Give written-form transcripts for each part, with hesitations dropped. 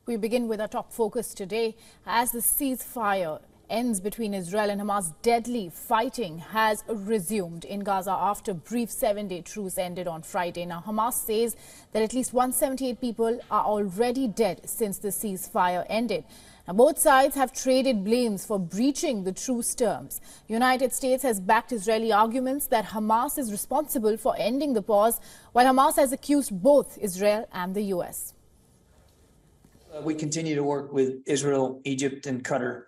We begin with our top focus today. As the ceasefire ends between Israel and Hamas, deadly fighting has resumed in Gaza after a brief 7-day truce ended on Friday. Now, Hamas says that at least 178 people are already dead since the ceasefire ended. Now, both sides have traded blames for breaching the truce terms. The United States has backed Israeli arguments that Hamas is responsible for ending the pause, while Hamas has accused both Israel and the U.S. We continue to work with Israel, Egypt, and Qatar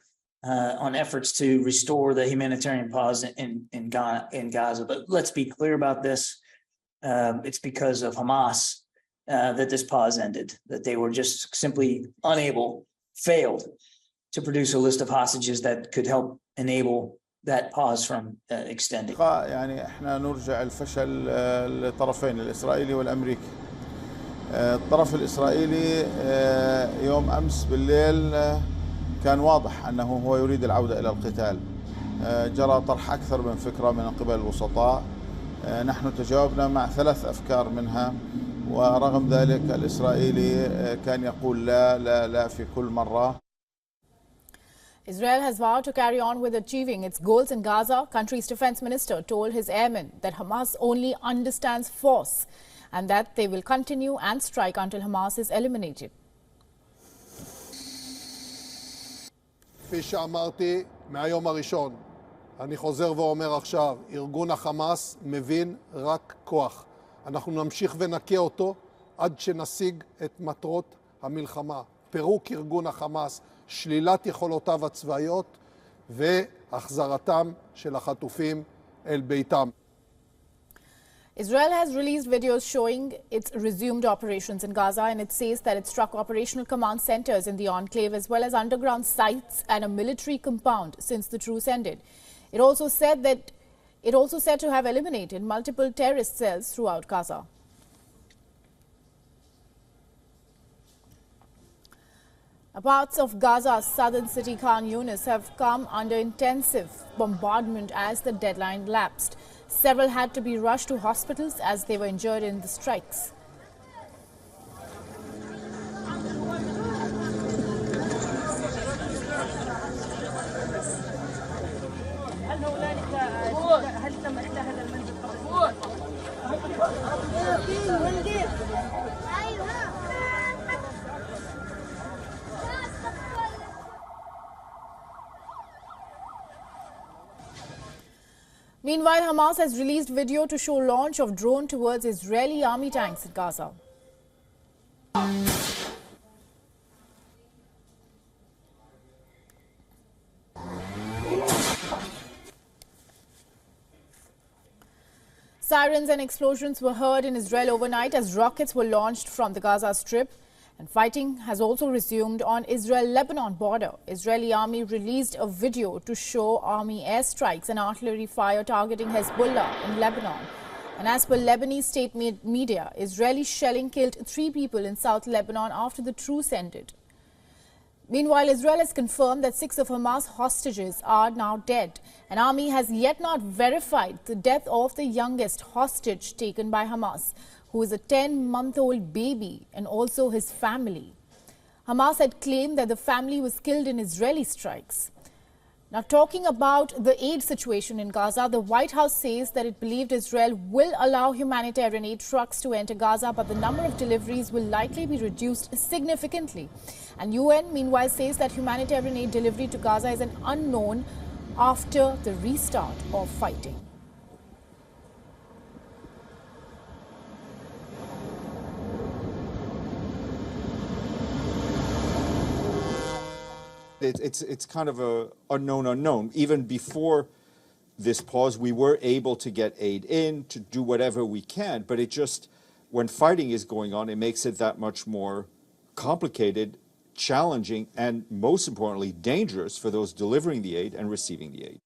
on efforts to restore the humanitarian pause in Gaza. But let's be clear about this. It's because of Hamas that this pause ended, that they were just simply failed to produce a list of hostages that could help enable that pause from extending. يعني احنا نرجع الفشل للطرفين الإسرائيلي والأمريكي. الطرف الإسرائيلي يوم أمس بالليل كان واضح أنه هو يريد العودة إلى القتال. جرى طرح أكثر من فكرة من قبل الوسطاء. نحن تجاوبنا مع 3 أفكار منها، ورغم ذلك الإسرائيلي كان يقول لا لا لا في كل مرة. Israel has vowed to carry on with achieving its goals in Gaza. Country's defense minister told his airmen that Hamas only understands force and that they will continue and strike until Hamas is eliminated. כפי שאמרתי מהיום הראשון, אני חוזר ואומר עכשיו, ארגון החמאס מבין רק כוח. אנחנו נמשיך ונכה אותו עד שנשיג את מטרות המלחמה. פירוק ארגון החמאס, שלילת יכולותיו הצבאיות והחזרתם של החטופים אל ביתם. Israel has released videos showing its resumed operations in Gaza, and it says that it struck operational command centers in the enclave as well as underground sites and a military compound since the truce ended. It also said to have eliminated multiple terrorist cells throughout Gaza. Parts of Gaza's southern city Khan Yunis have come under intensive bombardment as the deadline lapsed. Several had to be rushed to hospitals as they were injured in the strikes. Meanwhile, Hamas has released video to show launch of drone towards Israeli army tanks in Gaza. Sirens and explosions were heard in Israel overnight as rockets were launched from the Gaza Strip. And fighting has also resumed on Israel-Lebanon border. Israeli army released a video to show army airstrikes and artillery fire targeting Hezbollah in Lebanon. And as per Lebanese state media, Israeli shelling killed 3 people in South Lebanon after the truce ended. Meanwhile, Israel has confirmed that 6 of Hamas hostages are now dead. An army has yet not verified the death of the youngest hostage taken by Hamas, who is a 10-month-old baby, and also his family. Hamas had claimed that the family was killed in Israeli strikes. Now, talking about the aid situation in Gaza, the White House says that it believed Israel will allow humanitarian aid trucks to enter Gaza, but the number of deliveries will likely be reduced significantly. And UN, meanwhile, says that humanitarian aid delivery to Gaza is an unknown after the restart of fighting. It's kind of a unknown. Even before this pause, we were able to get aid in, to do whatever we can, but it just, when fighting is going on, it makes it that much more complicated, challenging, and most importantly, dangerous for those delivering the aid and receiving the aid.